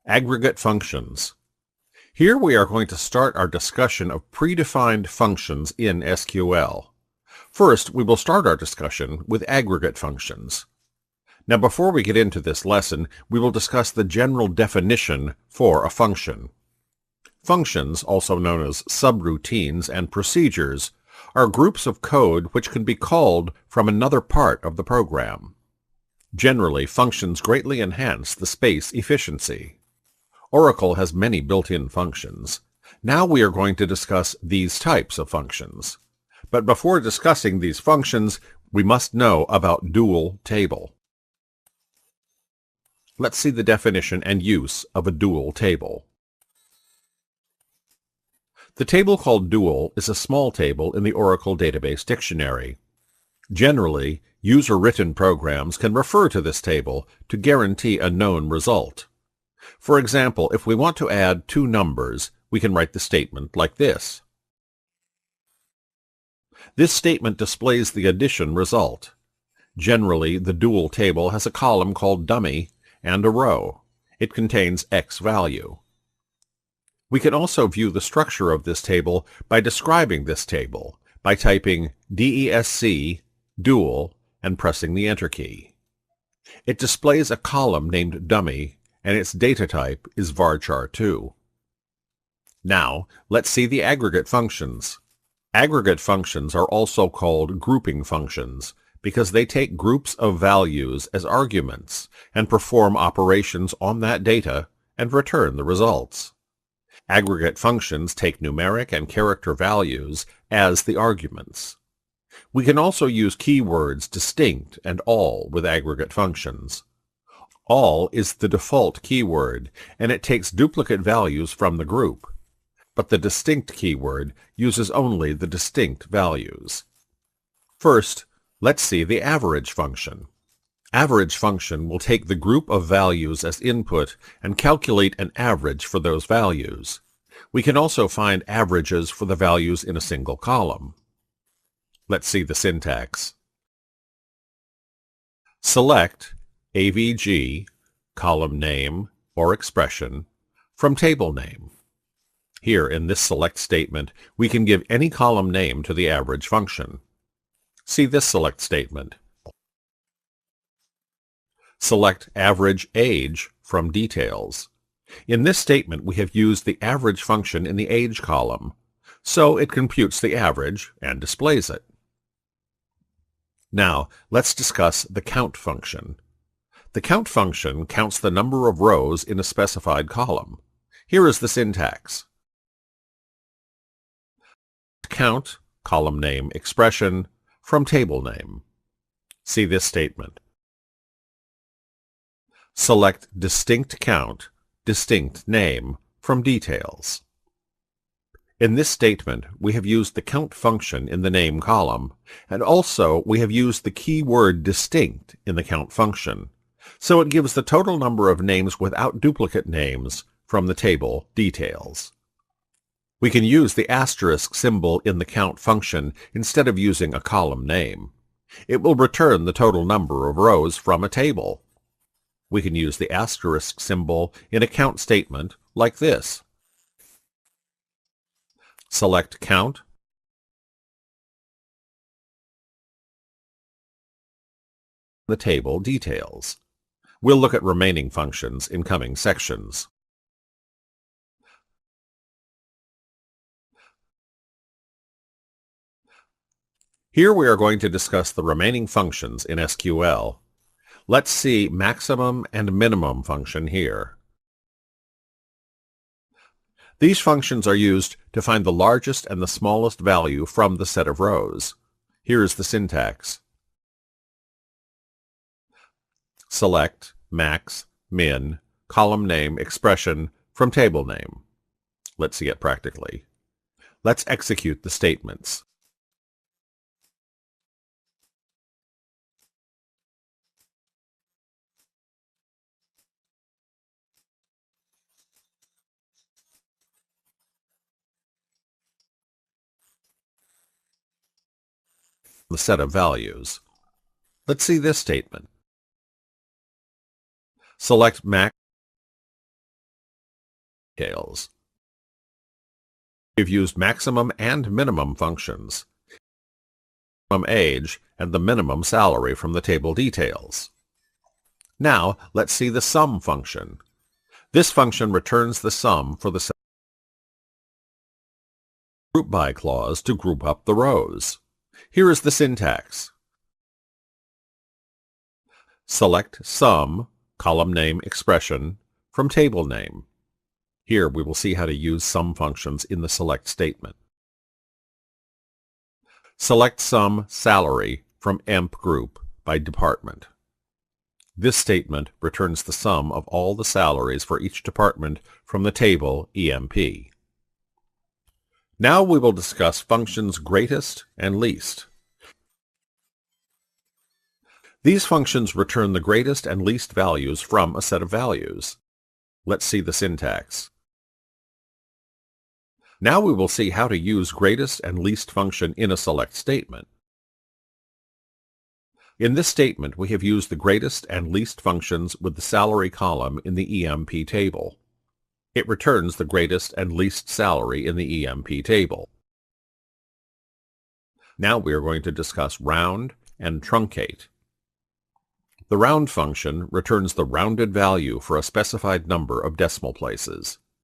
Aggregate functions. Here we are going to start our discussion of predefined functions in SQL. First, we will start our discussion with aggregate functions. Now, before we get into this lesson, we will discuss the general definition for a function. Functions, also known as subroutines and procedures, are groups of code which can be called from another part of the program. Generally, functions greatly enhance the space efficiency. Oracle has many built-in functions. Now we are going to discuss these types of functions. But before discussing these functions, we must know about dual table. Let's see the definition and use of a dual table. The table called dual is a small table in the Oracle Database Dictionary. Generally, user-written programs can refer to this table to guarantee a known result. For example, if we want to add two numbers, we can write the statement like this. This statement displays the addition result. Generally, the dual table has a column called dummy and a row. It contains X value. We can also view the structure of this table by describing this table by typing DESC, dual, and pressing the Enter key. It displays a column named dummy, and its data type is varchar2. Now, let's see the aggregate functions. Aggregate functions are also called grouping functions because they take groups of values as arguments and perform operations on that data and return the results. Aggregate functions take numeric and character values as the arguments. We can also use keywords distinct and all with aggregate functions. All is the default keyword, and it takes duplicate values from the group. But the distinct keyword uses only the distinct values. First, let's see the average function. Average function will take the group of values as input and calculate an average for those values. We can also find averages for the values in a single column. Let's see the syntax. Select AVG, column name or expression, from table name. Here in this select statement, we can give any column name to the average function. See this select statement. Select average age from details. In this statement, we have used the average function in the age column, so it computes the average and displays it. Now, let's discuss the count function. The count function counts the number of rows in a specified column. Here is the syntax. Count, column name, expression, from table name. See this statement. Select distinct count, distinct name, from details. In this statement, we have used the count function in the name column, and also we have used the keyword distinct in the count function, so it gives the total number of names without duplicate names from the table details. We can use the asterisk symbol in the count function instead of using a column name. It will return the total number of rows from a table. We can use the asterisk symbol in a count statement like this. Select count, the table details. We'll look at remaining functions in coming sections. Here we are going to discuss the remaining functions in SQL. Let's see maximum and minimum function here. These functions are used to find the largest and the smallest value from the set of rows. Here is the syntax. Select max, min, column name, expression, from table name. Let's see it practically. Let's execute the statements. The set of values. Let's see this statement. Select max details. We've used maximum and minimum functions, minimum age, and the minimum salary from the table details. Now, let's see the sum function. This function returns the sum for the group by clause to group up the rows. Here is the syntax. Select sum, column name expression, from table name. Here we will see how to use sum functions in the select statement. Select sum salary from emp group by department. This statement returns the sum of all the salaries for each department from the table EMP. Now we will discuss functions greatest and least. These functions return the greatest and least values from a set of values. Let's see the syntax. Now we will see how to use greatest and least function in a select statement. In this statement, we have used the greatest and least functions with the salary column in the EMP table. It returns the greatest and least salary in the EMP table. Now we are going to discuss round and truncate. The round function returns the rounded value for a specified number of decimal places.